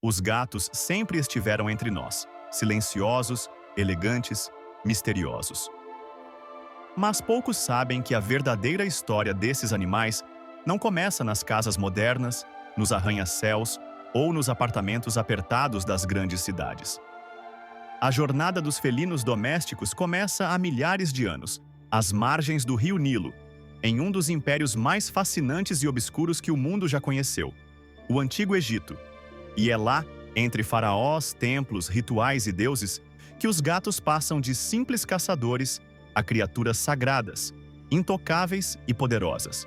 Os gatos sempre estiveram entre nós, silenciosos, elegantes, misteriosos. Mas poucos sabem que a verdadeira história desses animais não começa nas casas modernas, nos arranha-céus ou nos apartamentos apertados das grandes cidades. A jornada dos felinos domésticos começa há milhares de anos, às margens do rio Nilo, em um dos impérios mais fascinantes e obscuros que o mundo já conheceu, o Antigo Egito. E é lá, entre faraós, templos, rituais e deuses, que os gatos passam de simples caçadores a criaturas sagradas, intocáveis e poderosas.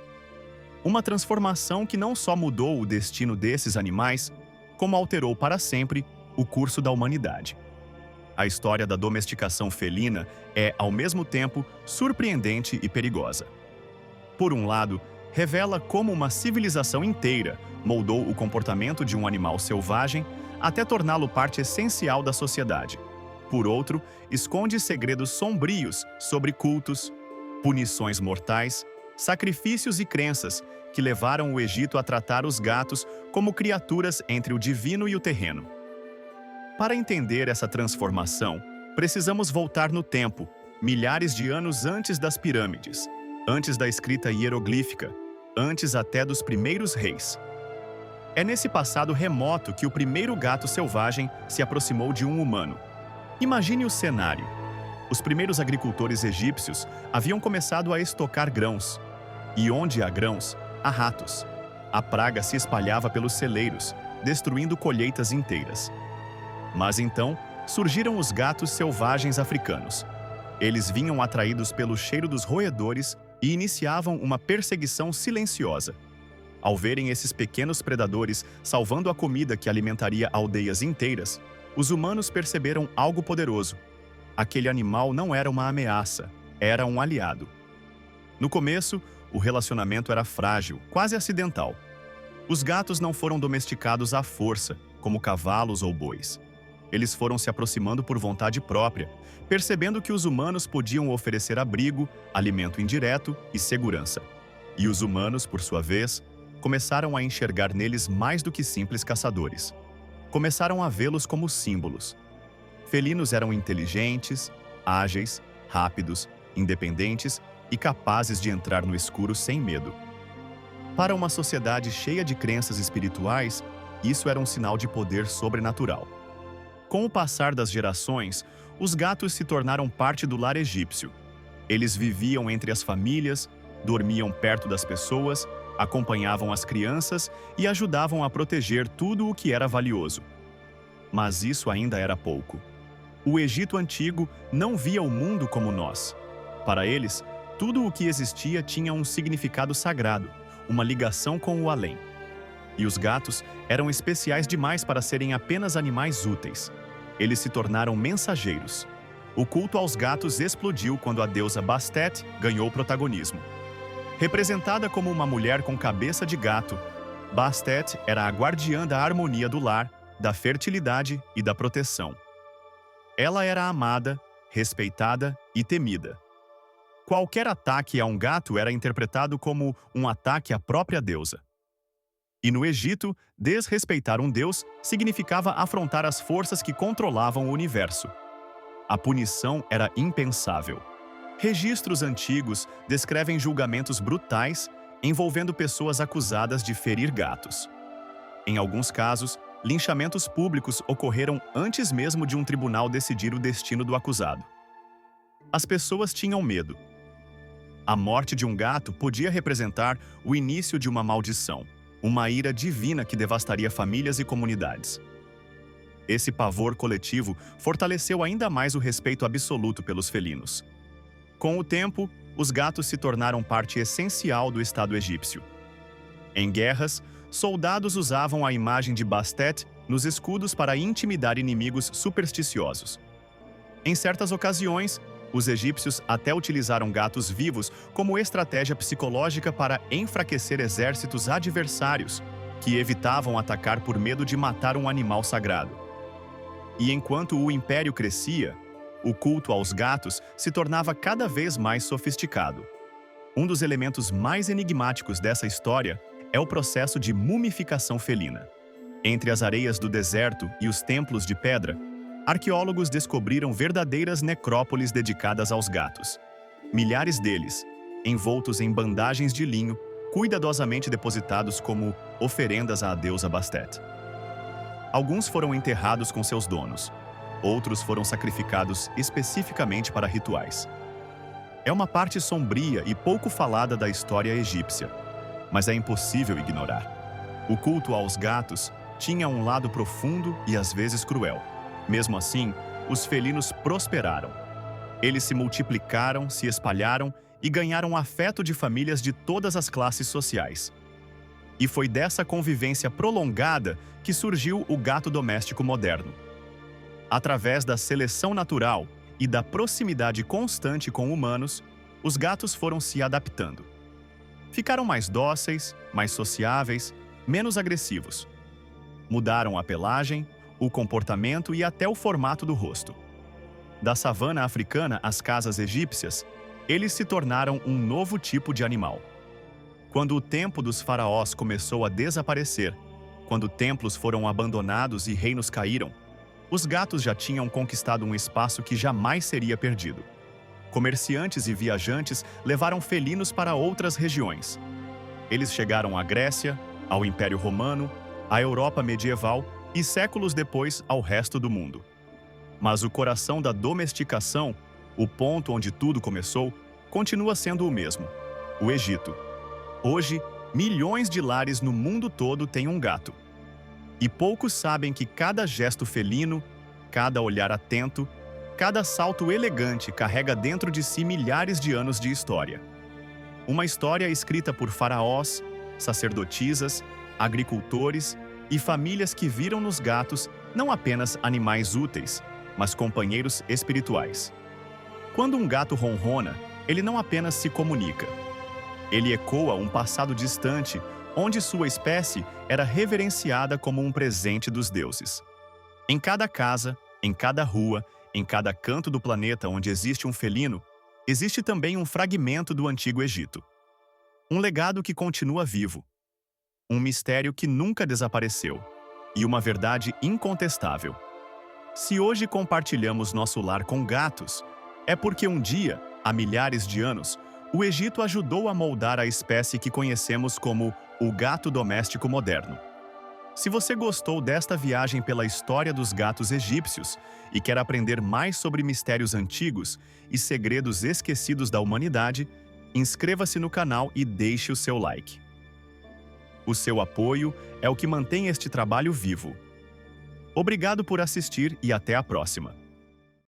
Uma transformação que não só mudou o destino desses animais, como alterou para sempre o curso da humanidade. A história da domesticação felina é, ao mesmo tempo, surpreendente e perigosa. Por um lado, revela como uma civilização inteira moldou o comportamento de um animal selvagem até torná-lo parte essencial da sociedade. Por outro, esconde segredos sombrios sobre cultos, punições mortais, sacrifícios e crenças que levaram o Egito a tratar os gatos como criaturas entre o divino e o terreno. Para entender essa transformação, precisamos voltar no tempo, milhares de anos antes das pirâmides, antes da escrita hieroglífica, antes até dos primeiros reis. É nesse passado remoto que o primeiro gato selvagem se aproximou de um humano. Imagine o cenário. Os primeiros agricultores egípcios haviam começado a estocar grãos. E onde há grãos, há ratos. A praga se espalhava pelos celeiros, destruindo colheitas inteiras. Mas então, surgiram os gatos selvagens africanos. Eles vinham atraídos pelo cheiro dos roedores e iniciavam uma perseguição silenciosa. Ao verem esses pequenos predadores salvando a comida que alimentaria aldeias inteiras, os humanos perceberam algo poderoso. Aquele animal não era uma ameaça, era um aliado. No começo, o relacionamento era frágil, quase acidental. Os gatos não foram domesticados à força, como cavalos ou bois. Eles foram se aproximando por vontade própria, percebendo que os humanos podiam oferecer abrigo, alimento indireto e segurança. E os humanos, por sua vez, começaram a enxergar neles mais do que simples caçadores. Começaram a vê-los como símbolos. Felinos eram inteligentes, ágeis, rápidos, independentes e capazes de entrar no escuro sem medo. Para uma sociedade cheia de crenças espirituais, isso era um sinal de poder sobrenatural. Com o passar das gerações, os gatos se tornaram parte do lar egípcio. Eles viviam entre as famílias, dormiam perto das pessoas, acompanhavam as crianças e ajudavam a proteger tudo o que era valioso. Mas isso ainda era pouco. O Egito Antigo não via o mundo como nós. Para eles, tudo o que existia tinha um significado sagrado, uma ligação com o além. E os gatos eram especiais demais para serem apenas animais úteis. Eles se tornaram mensageiros. O culto aos gatos explodiu quando a deusa Bastet ganhou protagonismo. Representada como uma mulher com cabeça de gato, Bastet era a guardiã da harmonia do lar, da fertilidade e da proteção. Ela era amada, respeitada e temida. Qualquer ataque a um gato era interpretado como um ataque à própria deusa. E no Egito, desrespeitar um deus significava afrontar as forças que controlavam o universo. A punição era impensável. Registros antigos descrevem julgamentos brutais envolvendo pessoas acusadas de ferir gatos. Em alguns casos, linchamentos públicos ocorreram antes mesmo de um tribunal decidir o destino do acusado. As pessoas tinham medo. A morte de um gato podia representar o início de uma maldição, uma ira divina que devastaria famílias e comunidades. Esse pavor coletivo fortaleceu ainda mais o respeito absoluto pelos felinos. Com o tempo, os gatos se tornaram parte essencial do Estado egípcio. Em guerras, soldados usavam a imagem de Bastet nos escudos para intimidar inimigos supersticiosos. Em certas ocasiões, os egípcios até utilizaram gatos vivos como estratégia psicológica para enfraquecer exércitos adversários, que evitavam atacar por medo de matar um animal sagrado. E enquanto o império crescia, o culto aos gatos se tornava cada vez mais sofisticado. Um dos elementos mais enigmáticos dessa história é o processo de mumificação felina. Entre as areias do deserto e os templos de pedra, arqueólogos descobriram verdadeiras necrópolis dedicadas aos gatos. Milhares deles, envoltos em bandagens de linho, cuidadosamente depositados como oferendas à deusa Bastet. Alguns foram enterrados com seus donos, outros foram sacrificados especificamente para rituais. É uma parte sombria e pouco falada da história egípcia, mas é impossível ignorar. O culto aos gatos tinha um lado profundo e às vezes cruel. Mesmo assim, os felinos prosperaram. Eles se multiplicaram, se espalharam e ganharam afeto de famílias de todas as classes sociais. E foi dessa convivência prolongada que surgiu o gato doméstico moderno. Através da seleção natural e da proximidade constante com humanos, os gatos foram se adaptando. Ficaram mais dóceis, mais sociáveis, menos agressivos. Mudaram a pelagem, o comportamento e até o formato do rosto. Da savana africana às casas egípcias, eles se tornaram um novo tipo de animal. Quando o tempo dos faraós começou a desaparecer, quando templos foram abandonados e reinos caíram, os gatos já tinham conquistado um espaço que jamais seria perdido. Comerciantes e viajantes levaram felinos para outras regiões. Eles chegaram à Grécia, ao Império Romano, à Europa medieval e séculos depois ao resto do mundo. Mas o coração da domesticação, o ponto onde tudo começou, continua sendo o mesmo: o Egito. Hoje, milhões de lares no mundo todo têm um gato. E poucos sabem que cada gesto felino, cada olhar atento, cada salto elegante carrega dentro de si milhares de anos de história. Uma história escrita por faraós, sacerdotisas, agricultores e famílias que viram nos gatos não apenas animais úteis, mas companheiros espirituais. Quando um gato ronrona, ele não apenas se comunica. Ele ecoa um passado distante, onde sua espécie era reverenciada como um presente dos deuses. Em cada casa, em cada rua, em cada canto do planeta onde existe um felino, existe também um fragmento do Antigo Egito. Um legado que continua vivo. Um mistério que nunca desapareceu. E uma verdade incontestável. Se hoje compartilhamos nosso lar com gatos, é porque um dia, há milhares de anos, o Egito ajudou a moldar a espécie que conhecemos como o gato doméstico moderno. Se você gostou desta viagem pela história dos gatos egípcios e quer aprender mais sobre mistérios antigos e segredos esquecidos da humanidade, inscreva-se no canal e deixe o seu like. O seu apoio é o que mantém este trabalho vivo. Obrigado por assistir e até a próxima!